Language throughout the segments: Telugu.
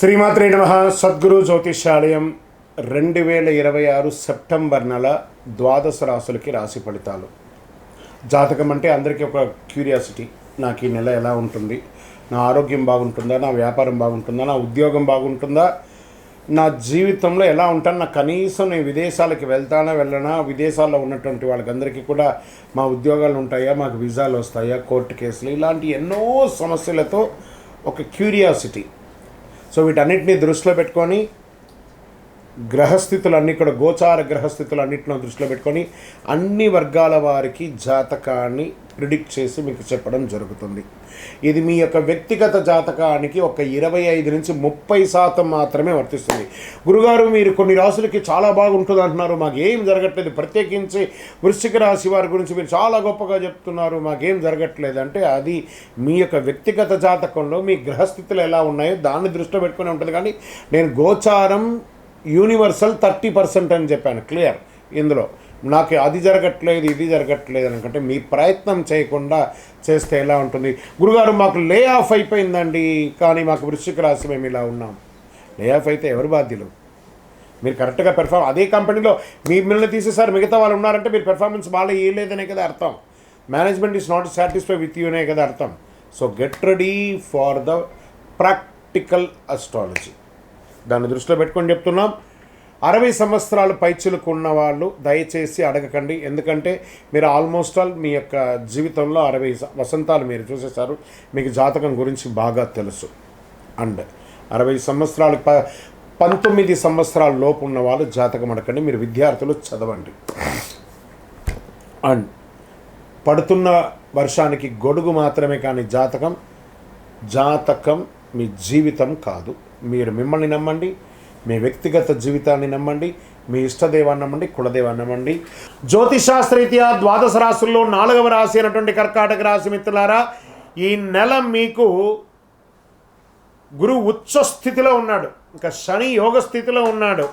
శ్రీమాత్రే నమః. సద్గురు జ్యోతిష్యాలయం 2026 సెప్టెంబర్ నెల ద్వాదశ రాశులకి రాశి ఫలితాలు. జాతకం అంటే అందరికీ ఒక క్యూరియాసిటీ. నాకు ఈ నెల ఎలా ఉంటుంది, నా ఆరోగ్యం బాగుంటుందా, నా వ్యాపారం బాగుంటుందా, నా ఉద్యోగం బాగుంటుందా, నా జీవితంలో ఎలా ఉంటాను, నాకు కనీసం నేను విదేశాలకి వెళ్ళనా, విదేశాల్లో ఉన్నటువంటి వాళ్ళకందరికీ కూడా మా ఉద్యోగాలు ఉంటాయా, మాకు వీసాలు వస్తాయా, కోర్టు కేసులు, ఇలాంటి ఎన్నో సమస్యలతో ఒక క్యూరియాసిటీ. సో వీటన్నిటిని దృష్టిలో పెట్టుకొని గ్రహస్థితులన్నీ కూడా గోచార గ్రహస్థితులన్నింటిలో దృష్టిలో పెట్టుకొని అన్ని వర్గాల వారికి జాతకాన్ని ప్రిడిక్ట్ చేసి మీకు చెప్పడం జరుగుతుంది. ఇది మీ యొక్క వ్యక్తిగత జాతకానికి ఒక 25 నుంచి 30% మాత్రమే వర్తిస్తుంది. గురుగారు, మీరు కొన్ని రాశులకి చాలా బాగుంటుంది అంటున్నారు, మాకేం జరగట్లేదు, ప్రత్యేకించి వృశ్చిక రాశి వారి గురించి మీరు చాలా గొప్పగా చెప్తున్నారు, మాకేం జరగట్లేదు అంటే అది మీ యొక్క వ్యక్తిగత జాతకంలో మీ గ్రహస్థితులు ఎలా ఉన్నాయో దాన్ని దృష్టిలో పెట్టుకుని ఉంటుంది. కానీ నేను గోచారం యూనివర్సల్ 30% అని చెప్పాను, క్లియర్. ఇందులో నాకు అది జరగట్లేదు ఇది జరగట్లేదు అనుకుంటే మీ ప్రయత్నం చేయకుండా చేస్తే ఎలా ఉంటుంది? గురుగారు, మాకు లే ఆఫ్ అయిపోయిందండి, కానీ మాకు వృశ్చిక రాశి మేము ఇలా ఉన్నాం. లే ఆఫ్ అయితే ఎవరు బాధ్యులు? మీరు కరెక్ట్గా అదే కంపెనీలో మిమ్మల్ని తీసేసారు, మిగతా వాళ్ళు ఉన్నారంటే మీరు పెర్ఫార్మెన్స్ బాగా ఇవ్వలేదనే కదా అర్థం. Management is not satisfy with you అనే కదా అర్థం. So get ready for the practical astrology. దాన్ని దృష్టిలో పెట్టుకొని చెప్తున్నాం. 60 సంవత్సరాలు పైచులకు ఉన్న వాళ్ళు దయచేసి అడగకండి, ఎందుకంటే మీరు ఆల్మోస్ట్ ఆల్ మీ యొక్క జీవితంలో 60 వసంతాలు మీరు చూసేశారు, మీకు జాతకం గురించి బాగా తెలుసు. అండ్ 60 సంవత్సరాలు 19 సంవత్సరాల లోపు ఉన్న వాళ్ళు జాతకం అడగండి, మీరు విద్యార్థులు చదవండి. అండ్ పడుతున్న వర్షానికి గొడుగు మాత్రమే, కానీ జాతకం మీ జీవితం కాదు. మీరు మిమ్మల్ని నమ్మండి, మీ వ్యక్తిగత జీవితాన్ని నమ్మండి, మీ ఇష్టదేవాన్ని నమ్మండి, కులదేవాన్ని నమ్మండి. జ్యోతిషాస్త్రరీత్యా ద్వాదశ రాశుల్లో 4వ రాశి అయినటువంటి కర్కాటక రాశి మిత్రులారా, ఈ నెల మీకు గురువు ఉచ్చ స్థితిలో ఉన్నాడు, ఇంకా శని యోగ స్థితిలో ఉన్నాడు.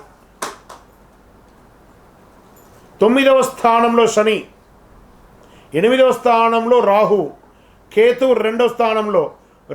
9వ స్థానంలో శని, 8వ స్థానంలో రాహు, కేతు 2వ స్థానంలో,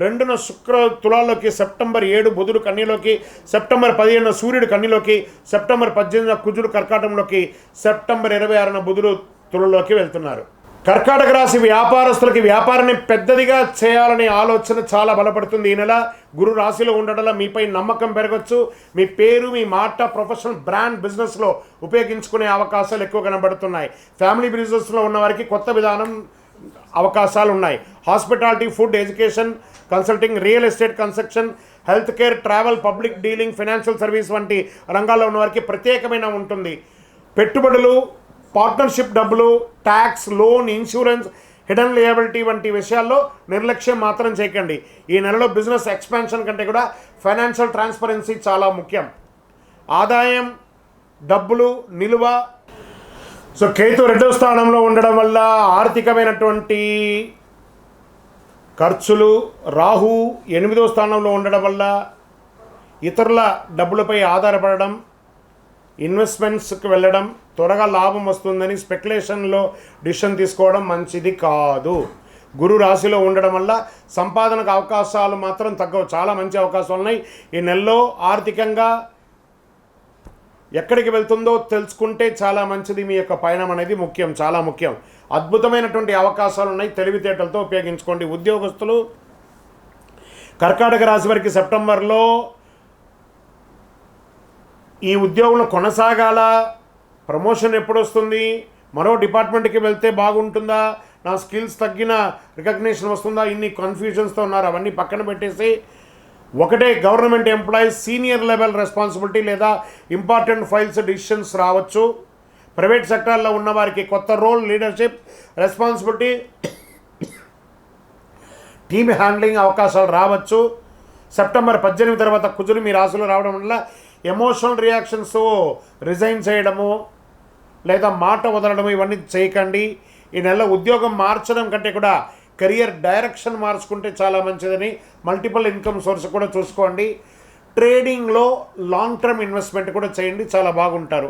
2న శుక్ర తులాల్లోకి, సెప్టెంబర్ 7 బుధుడు కన్యలోకి, సెప్టెంబర్ 15 సూర్యుడు కన్యలోకి, సెప్టెంబర్ 18 కుజుడు కర్కాటంలోకి, సెప్టెంబర్ 26 బుధుడు తులలోకి వెళ్తున్నారు. కర్కాటక రాశి వ్యాపారస్తులకి వ్యాపారాన్ని పెద్దదిగా చేయాలనే ఆలోచన చాలా బలపడుతుంది. ఈ నెల గురు రాశిలో ఉండడం మీపై నమ్మకం పెరగచ్చు. మీ పేరు, మీ మాట ప్రొఫెషనల్ బ్రాండ్ బిజినెస్లో ఉపయోగించుకునే అవకాశాలు ఎక్కువ కనబడుతున్నాయి. ఫ్యామిలీ బిజినెస్లో ఉన్న వారికి కొత్త విధానం అవకాశాలు ఉన్నాయి. Hospitality, food, education, consulting, real estate, construction, health care, travel, public dealing, financial service వంటి రంగాల్లో ఉన్న వారికి ప్రత్యేకమైన ఉంటుంది. పెట్టుబడులు, పార్ట్నర్షిప్ డబ్బులు, tax, loan, insurance, hidden liability వంటి విషయాల్లో నిర్లక్ష్యం మాత్రం చేయకండి. ఈ నెలలో బిజినెస్ ఎక్స్పాన్షన్ కంటే కూడా ఫైనాన్షియల్ ట్రాన్స్పరెన్సీ చాలా ముఖ్యం. ఆదాయం, డబ్బులు, నిలువ. సో కేతు 2వ స్థానంలో ఉండడం వల్ల ఆర్థికమైనటువంటి ఖర్చులు, రాహు 8వ స్థానంలో ఉండడం వల్ల ఇతరుల డబ్బులపై ఆధారపడడం, ఇన్వెస్ట్మెంట్స్కి వెళ్ళడం, త్వరగా లాభం వస్తుందని స్పెక్యులేషన్లో డిసిషన్ తీసుకోవడం మంచిది కాదు. గురు రాశిలో ఉండడం వల్ల సంపాదనకు అవకాశాలు మాత్రం తగ్గవు, చాలా మంచి అవకాశాలు ఉన్నాయి. ఈ నెలలో ఆర్థికంగా ఎక్కడికి వెళ్తుందో తెలుసుకుంటే చాలా మంచిది. మీ యొక్క పయనం అనేది ముఖ్యం, చాలా ముఖ్యం. అద్భుతమైనటువంటి అవకాశాలు ఉన్నాయి, తెలివితేటలతో ఉపయోగించుకోండి. ఉద్యోగస్తులు, కర్కాటక రాశి వారికి సెప్టెంబర్లో ఈ ఉద్యోగంలో కొనసాగాల, ప్రమోషన్ ఎప్పుడు వస్తుంది, మరో డిపార్ట్మెంట్కి వెళ్తే బాగుంటుందా, నా స్కిల్స్ తగ్గిన రికగ్నిషన్ వస్తుందా, ఇన్ని కన్ఫ్యూజన్స్తో ఉన్నారు. అవన్నీ పక్కన పెట్టేసి ఒకటే government employees senior level responsibility లేదా ఇంపార్టెంట్ ఫైల్స్ డిసిషన్స్ రావచ్చు. ప్రైవేట్ సెక్టార్లో ఉన్న వారికి కొత్త role, leadership, responsibility, team handling అవకాశాలు రావచ్చు. సెప్టెంబర్ 18 తర్వాత కుజుడు మీ రాశిలో రావడం వల్ల ఎమోషనల్ రియాక్షన్స్, రిజైన్ చేయడము లేదా మాట వదలడము ఇవన్నీ చేయకండి. ఈ నెలలో ఉద్యోగం మార్చడం కంటే కూడా కెరియర్ డైరెక్షన్ మార్చుకుంటే చాలా మంచిదని, మల్టిపుల్ ఇన్కమ్ సోర్స్ కూడా చూసుకోండి. ట్రేడింగ్లో లాంగ్ టర్మ్ ఇన్వెస్ట్మెంట్ కూడా చేయండి, చాలా బాగుంటారు.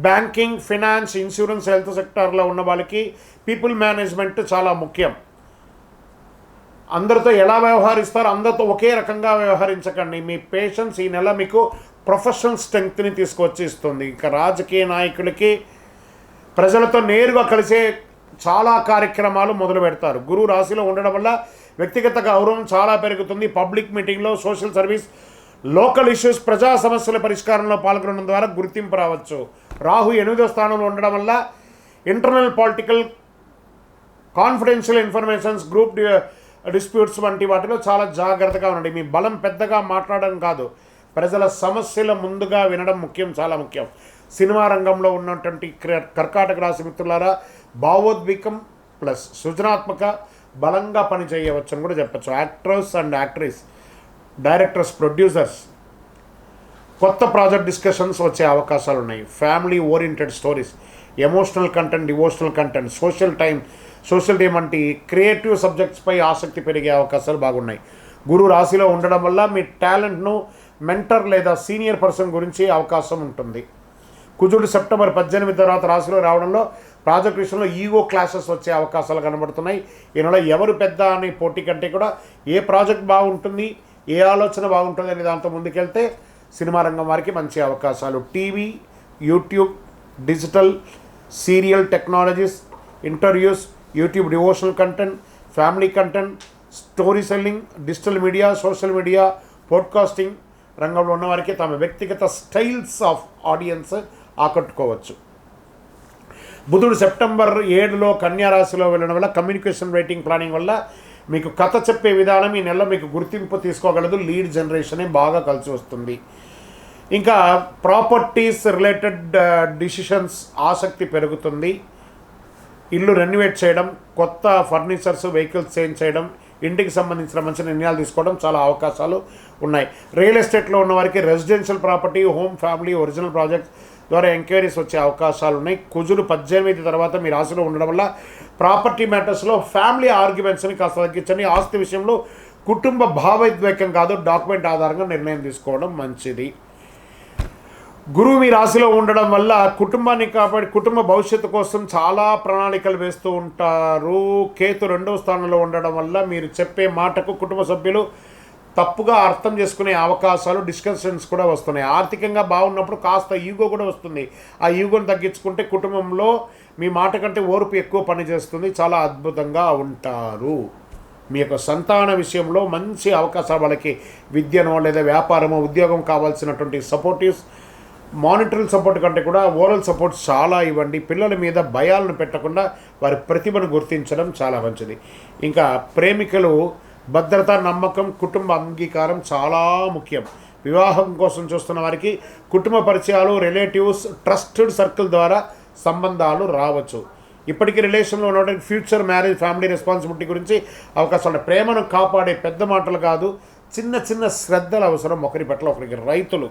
బ్యాంకింగ్, ఫినాన్స్, ఇన్సూరెన్స్, హెల్త్ సెక్టార్లో ఉన్న వాళ్ళకి పీపుల్ మేనేజ్మెంట్ చాలా ముఖ్యం. అందరితో ఎలా వ్యవహరిస్తారో అందరితో ఒకే రకంగా వ్యవహరించకండి. మీ పేషెన్స్ ఈ నెల మీకు ప్రొఫెషనల్ స్ట్రెంగ్త్ని తీసుకొచ్చి ఇస్తుంది. ఇంకా రాజకీయ నాయకులకి ప్రజలతో నేరుగా కలిసే చాలా కార్యక్రమాలు మొదలు పెడతారు. గురువు రాశిలో ఉండడం వల్ల వ్యక్తిగత గౌరవం చాలా పెరుగుతుంది. పబ్లిక్ మీటింగ్లో, సోషల్ సర్వీస్, లోకల్ ఇష్యూస్, ప్రజా సమస్యల పరిష్కారంలో పాల్గొనడం ద్వారా గుర్తింపు రావచ్చు. రాహు 8వ స్థానంలో ఉండడం వల్ల internal political, confidential informations, group disputes వంటి వాటిలో చాలా జాగ్రత్తగా ఉండండి. మీ బలం పెద్దగా మాట్లాడడం కాదు, ప్రజల సమస్యల ముందుగా వినడం ముఖ్యం, చాలా ముఖ్యం. సినిమా రంగంలో ఉన్నటువంటి కర్కాటక రాశి మిత్రులారా, భావోద్వేగం ప్లస్ సృజనాత్మక బలంగా పనిచేయవచ్చు అని కూడా చెప్పచ్చు. Actors and actress, directors, producers కొత్త ప్రాజెక్ట్ డిస్కషన్స్ వచ్చే అవకాశాలు ఉన్నాయి. Family oriented stories, emotional content, devotional content, social day వంటి క్రియేటివ్ సబ్జెక్ట్స్పై ఆసక్తి పెరిగే అవకాశాలు బాగున్నాయి. గురు రాశిలో ఉండడం వల్ల మీ టాలెంట్ను మెంటర్ లేదా సీనియర్ పర్సన్ గురించి అవకాశం ఉంటుంది. కుజుడు సెప్టెంబర్ 18 తర్వాత రాశిలో రావడంలో ప్రాజెక్ట్ విషయంలో ఈగో క్లాషెస్ వచ్చే అవకాశాలు కనబడుతున్నాయి. ఈ నెల ఎవరు పెద్ద అనే పోటీ కంటే కూడా ఏ ప్రాజెక్ట్ బాగుంటుంది, ఏ ఆలోచన బాగుంటుంది అనే దాంతో ముందుకెళ్తే సినిమా రంగం వారికి మంచి అవకాశాలు. TV, YouTube, digital, serial technologies, interviews, YouTube devotional content, family content, story selling, digital media, social media, podcasting రంగంలో ఉన్నవారికి తమ వ్యక్తిగత స్టైల్స్ ఆఫ్ ఆడియన్స్ ఆకట్టుకోవచ్చు. బుధుడు సెప్టెంబర్ 7 కన్యా రాశిలో వెళ్ళడం వల్ల కమ్యూనికేషన్ రైటింగ్ ప్లానింగ్ వల్ల మీకు కథ చెప్పే విధానం ఈ నెలలో మీకు గుర్తింపు తీసుకోగలదు. లీడ్ జనరేషనే బాగా కలిసి వస్తుంది. ఇంకా ప్రాపర్టీస్ రిలేటెడ్ డిసిషన్స్ ఆసక్తి పెరుగుతుంది. ఇల్లు రెన్యువేట్ చేయడం, కొత్త ఫర్నిచర్స్, వెహికల్స్ చేంజ్ చేయడం, ఇంటికి సంబంధించిన మంచి నిర్ణయాలు తీసుకోవడం చాలా అవకాశాలు ఉన్నాయి. రియల్ ఎస్టేట్లో ఉన్న వారికి residential property, home, family, original projects ద్వారా ఎంక్వైరీస్ వచ్చే అవకాశాలు ఉన్నాయి. కుజుడు 18 తర్వాత మీ రాశిలో ఉండడం వల్ల ప్రాపర్టీ మ్యాటర్స్లో ఫ్యామిలీ ఆర్గ్యుమెంట్స్ని కాస్త తగ్గించండి. ఆస్తి విషయంలో కుటుంబ భావోద్వేగం కాదు, డాక్యుమెంట్ ఆధారంగా నిర్ణయం తీసుకోవడం మంచిది. గురువు మీ రాశిలో ఉండడం వల్ల కుటుంబాన్ని కాపాడి కుటుంబ భవిష్యత్తు కోసం చాలా ప్రణాళికలు వేస్తూ ఉంటారు. కేతు 2వ స్థానంలో ఉండడం వల్ల మీరు చెప్పే మాటకు కుటుంబ సభ్యులు తప్పుగా అర్థం చేసుకునే అవకాశాలు, డిస్కషన్స్ కూడా వస్తున్నాయి. ఆర్థికంగా బాగున్నప్పుడు కాస్త ఈగో కూడా వస్తుంది. ఆ ఈగోని తగ్గించుకుంటే కుటుంబంలో మీ మాట కంటే ఓర్పు ఎక్కువ పనిచేస్తుంది. చాలా అద్భుతంగా ఉంటారు. మీ యొక్క సంతాన విషయంలో మంచి అవకాశాలు, వాళ్ళకి విద్యనో లేదా వ్యాపారమో, ఉద్యోగం కావాల్సినటువంటి సపోర్టివ్స్, మానిటరల్ సపోర్ట్ కంటే కూడా ఓరల్ సపోర్ట్ చాలా ఇవ్వండి. పిల్లల మీద భయాలను పెట్టకుండా వారి ప్రతిభను గుర్తించడం చాలా మంచిది. ఇంకా ప్రేమికులు భద్రత, నమ్మకం, కుటుంబ అంగీకారం చాలా ముఖ్యం. వివాహం కోసం చూస్తున్న వారికి కుటుంబ పరిచయాలు, రిలేటివ్స్, ట్రస్టెడ్ సర్కిల్ ద్వారా సంబంధాలు రావచ్చు. ఇప్పటికీ రిలేషన్లో ఉన్నటువంటి ఫ్యూచర్ మ్యారేజ్, ఫ్యామిలీ రెస్పాన్సిబిలిటీ గురించి అవకాశాలు. ప్రేమను కాపాడే పెద్ద మాటలు కాదు, చిన్న చిన్న శ్రద్ధలు అవసరం ఒకరి పట్ల ఒకరికి. రైతులు,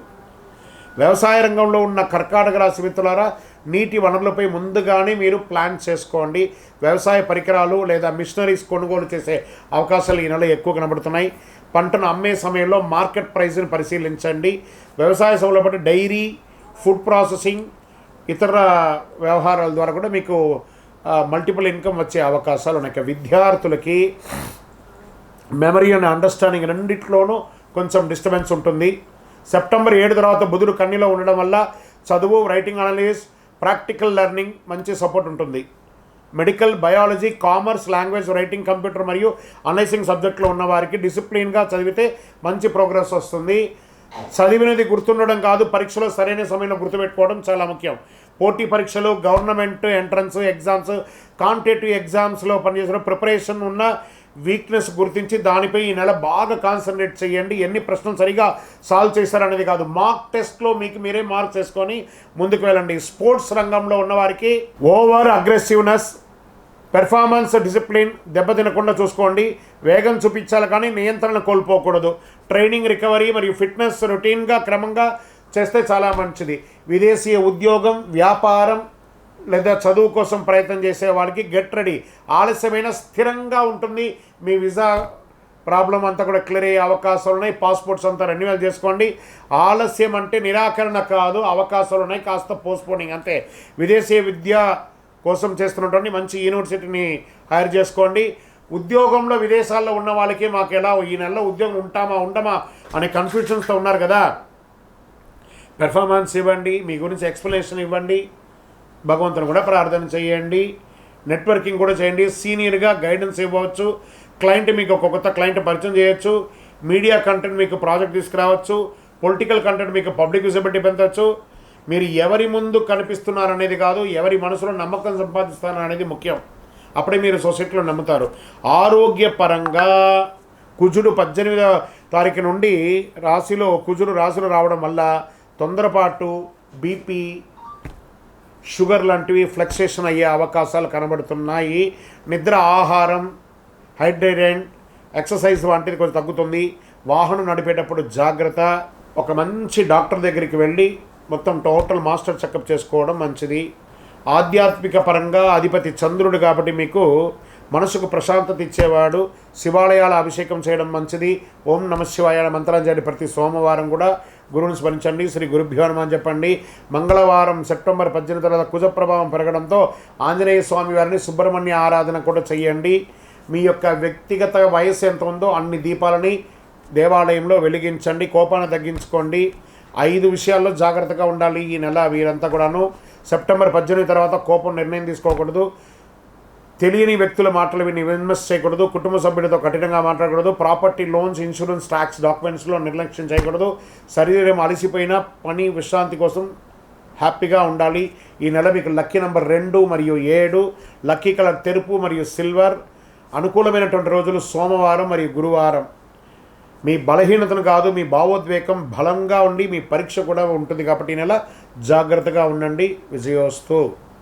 వ్యవసాయ రంగంలో ఉన్న కర్కాటక రాశి మిత్రులారా, నీటి వనరులపై ముందుగానే మీరు ప్లాన్ చేసుకోండి. వ్యవసాయ పరికరాలు లేదా మిషనరీస్ కొనుగోలు చేసే అవకాశాలు ఈ నెల ఎక్కువ కనబడుతున్నాయి. పంటను అమ్మే సమయంలో మార్కెట్ ప్రైస్ని పరిశీలించండి. వ్యవసాయ సంబంధపడి డైరీ, ఫుడ్ ప్రాసెసింగ్, ఇతర వ్యవహారాల ద్వారా కూడా మీకు మల్టిపుల్ ఇన్కమ్ వచ్చే అవకాశాలు ఉన్నాయి. విద్యార్థులకి మెమరీ అండ్ అండర్స్టాండింగ్ రెండిట్లోనూ కొంచెం డిస్టర్బెన్స్ ఉంటుంది. సెప్టెంబర్ 7 తర్వాత బుధుడు కన్యలో ఉండడం వల్ల చదువు, రైటింగ్, అనలిసిస్, ప్రాక్టికల్ లెర్నింగ్ మంచి సపోర్ట్ ఉంటుంది. Medical, biology, commerce, language, writing, computer మరియు అనలైజింగ్ సబ్జెక్టులో ఉన్న వారికి డిసిప్లిన్గా చదివితే మంచి ప్రోగ్రెస్ వస్తుంది. చదివినది గుర్తుండడం కాదు, పరీక్షలో సరైన సమయంలో గుర్తుపెట్టుకోవడం చాలా ముఖ్యం. పోటీ పరీక్షలు, గవర్నమెంట్ ఎంట్రన్స్ ఎగ్జామ్స్, కాంపిటేటివ్ ఎగ్జామ్స్లో పనిచేసిన ప్రిపరేషన్ ఉన్న వీక్నెస్ గుర్తించి దానిపై ఈ నెల బాగా కాన్సన్ట్రేట్ చేయండి. ఎన్ని ప్రశ్నలు సరిగా సాల్వ్ చేశారనేది కాదు, మార్క్ టెస్ట్లో మీకు మీరే మార్క్స్ వేసుకొని ముందుకు వెళ్ళండి. స్పోర్ట్స్ రంగంలో ఉన్నవారికి ఓవర్ అగ్రెసివ్నెస్, పెర్ఫార్మెన్స్, డిసిప్లిన్ దెబ్బతినకుండా చూసుకోండి. వేగం చూపించాలి కానీ నియంత్రణ కోల్పోకూడదు. ట్రైనింగ్, రికవరీ మరియు ఫిట్నెస్ రొటీన్గా క్రమంగా చేస్తే చాలా మంచిది. విదేశీ ఉద్యోగం, వ్యాపారం లేదా చదువు కోసం ప్రయత్నం చేసే వాళ్ళకి గెట్ రెడీ. ఆలస్యమైన స్థిరంగా ఉంటుంది. మీ వీసా ప్రాబ్లం అంతా కూడా క్లియర్ అయ్యే అవకాశాలు ఉన్నాయి. పాస్పోర్ట్స్ అంతా రెన్యువల్ చేసుకోండి. ఆలస్యం అంటే నిరాకరణ కాదు, అవకాశాలు ఉన్నాయి, కాస్త పోస్ట్పోనింగ్ అంతే. విదేశీ విద్య కోసం చేస్తున్నటువంటి మంచి యూనివర్సిటీని హైర్ చేసుకోండి. ఉద్యోగంలో విదేశాల్లో ఉన్న వాళ్ళకి మాకు ఎలా ఈ నెలలో ఉద్యోగం ఉంటామా ఉండమా అనే కన్ఫ్యూషన్స్తో ఉన్నారు కదా, పెర్ఫార్మెన్స్ ఇవ్వండి, మీ గురించి ఎక్స్ప్లెనేషన్ ఇవ్వండి, భగవంతుని కూడా ప్రార్థన చేయండి, నెట్వర్కింగ్ కూడా చేయండి, సీనియర్గా గైడెన్స్ ఇవ్వచ్చు, క్లయింట్ మీకు ఒక కొత్త క్లయింట్ పరిచయం చేయొచ్చు, మీడియా కంటెంట్ మీకు ప్రాజెక్ట్ తీసుకురావచ్చు, పొలిటికల్ కంటెంట్ మీకు పబ్లిక్ విజిబిలిటీ పెంచవచ్చు. మీరు ఎవరి ముందు కనిపిస్తున్నారు అనేది కాదు, ఎవరి మనసులో నమ్మకం సంపాదిస్తున్నారు అనేది ముఖ్యం. అప్పుడే మీరు సొసైటీలో నమ్ముతారు. ఆరోగ్యపరంగా కుజుడు 18వ తారీఖు నుండి కుజుడు రాశిలో రావడం వల్ల తొందరపాటు, బీపీ, షుగర్ లాంటివి ఫ్లక్సేషన్ అయ్యే అవకాశాలు కనబడుతున్నాయి. నిద్ర, ఆహారం, హైడ్రేటెడ్, ఎక్సర్సైజ్ వంటిది కొంచెం తగ్గుతుంది. వాహనం నడిపేటప్పుడు జాగ్రత్త. ఒక మంచి డాక్టర్ దగ్గరికి వెళ్ళి మొత్తం టోటల్ మాస్టర్ చెకప్ చేసుకోవడం మంచిది. ఆధ్యాత్మిక పరంగా అధిపతి చంద్రుడు కాబట్టి మీకు మనసుకు ప్రశాంతత ఇచ్చేవాడు. శివాలయాల అభిషేకం చేయడం మంచిది. ఓం నమ శివాయ మంత్రం చేయండి. ప్రతి సోమవారం కూడా గురువుని స్మరించండి. శ్రీ గురుభ్యో నమః అని చెప్పండి. మంగళవారం సెప్టెంబర్ 18 తర్వాత కుజ ప్రభావం పెరగడంతో ఆంజనేయ స్వామి వారిని సుబ్రహ్మణ్య ఆరాధన కూడా చేయండి. మీ యొక్క వ్యక్తిగత వయస్సు ఎంత ఉందో అన్ని దీపాలని దేవాలయంలో వెలిగించండి. కోపాన్ని తగ్గించుకోండి. 5 విషయాల్లో జాగ్రత్తగా ఉండాలి ఈ నెల. వీరంతా కూడాను సెప్టెంబర్ 18 తర్వాత కోపం నిర్ణయం తీసుకోకూడదు. తెలియని వ్యక్తుల మాటలు విని ఇన్వెస్ట్ చేయకూడదు. కుటుంబ సభ్యులతో కఠినంగా మాట్లాడకూడదు. ప్రాపర్టీ, లోన్స్, ఇన్సూరెన్స్, ట్యాక్స్ డాక్యుమెంట్స్లో నిర్లక్ష్యం చేయకూడదు. శరీరం అలసిపోయిన పని విశ్రాంతి కోసం హ్యాపీగా ఉండాలి. ఈ నెల మీకు లక్కీ నెంబర్ 2 మరియు 7, లక్కీ కలర్ తెలుపు మరియు సిల్వర్. అనుకూలమైనటువంటి రోజులు సోమవారం మరియు గురువారం. మీ బలహీనతను కాదు, మీ భావోద్వేగం బలంగా ఉండి మీ పరీక్ష కూడా ఉంటుంది కాబట్టి ఈ నెల జాగ్రత్తగా ఉండండి. విజయోస్తు.